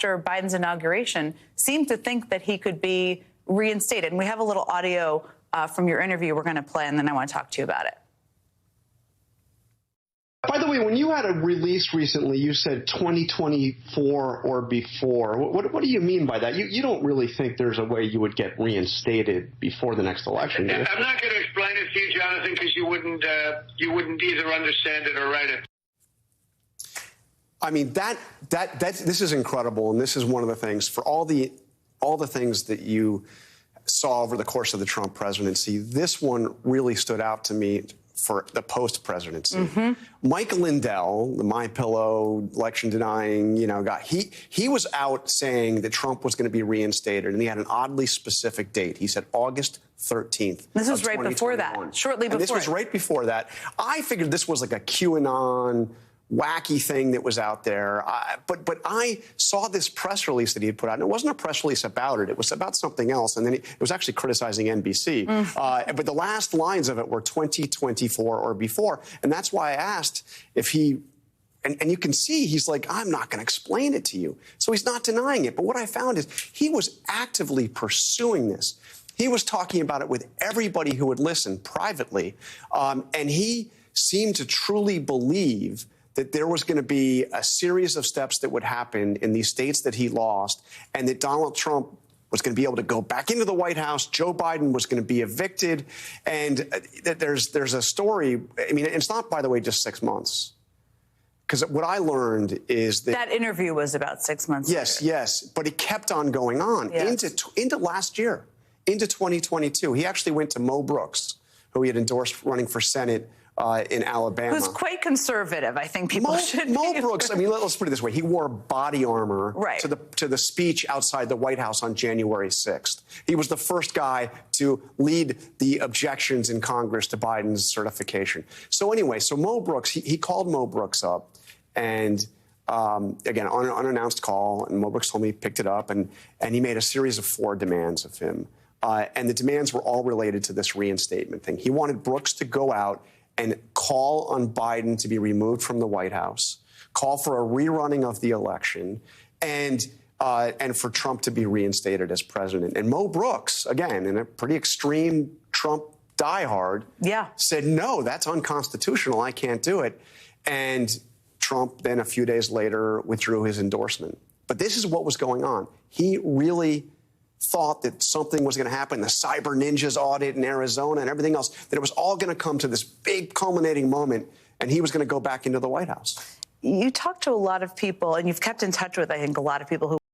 after Biden's inauguration, seemed to think that he could be reinstated. And we have a little audio from your interview we're going to play, and then I want to talk to you about it. By the way, when you had a release recently, you said 2024 or before. What do you mean by that? You don't really think there's a way you would get reinstated before the next election, do you? I'm not going to explain it to you, Jonathan, because you wouldn't either understand it or write it. I mean, this is incredible, and this is one of the things for all the things that you saw over the course of the Trump presidency. This one really stood out to me for the post-presidency. Mike Lindell, the MyPillow election-denying, guy, he was out saying that Trump was going to be reinstated, and he had an oddly specific date. He said August 13th. This was right before that, shortly before. And this was right before that. I figured this was like a QAnon wacky thing that was out there. But I saw this press release that he had put out, and it wasn't a press release about it. It was about something else, and then it was actually criticizing NBC. But the last lines of it were 2024 or before, and that's why I asked if he, and you can see he's like, I'm not going to explain it to you. So he's not denying it. But what I found is he was actively pursuing this. He was talking about it with everybody who would listen privately, and he seemed to truly believe that there was going to be a series of steps that would happen in these states that he lost, and that Donald Trump was going to be able to go back into the White House. Joe Biden was going to be evicted. And there's a story. I mean, it's not, by the way, just 6 months. Because what I learned is that interview was about 6 months later. Yes. But it kept on going on into last year, into 2022. He actually went to Mo Brooks, who he had endorsed running for Senate in Alabama. Who's quite conservative, I think people should Mo Brooks, I mean, let's put it this way. He wore body armor right. to the speech outside the White House on January 6th. He was the first guy to lead the objections in Congress to Biden's certification. So anyway, so Mo Brooks, he called Mo Brooks up, and again, on an unannounced call, and Mo Brooks told me he picked it up, and he made a series of 4 demands of him. And the demands were all related to this reinstatement thing. He wanted Brooks to go out and call on Biden to be removed from the White House, call for a rerunning of the election, and for Trump to be reinstated as president. And Mo Brooks, again, in a pretty extreme Trump diehard, said, no, that's unconstitutional. I can't do it. And Trump then a few days later withdrew his endorsement. But this is what was going on. He really thought that something was going to happen, the cyber ninjas audit in Arizona and everything else, that it was all going to come to this big culminating moment, and he was going to go back into the White House. You talked to a lot of people, and you've kept in touch with, I think, a lot of people who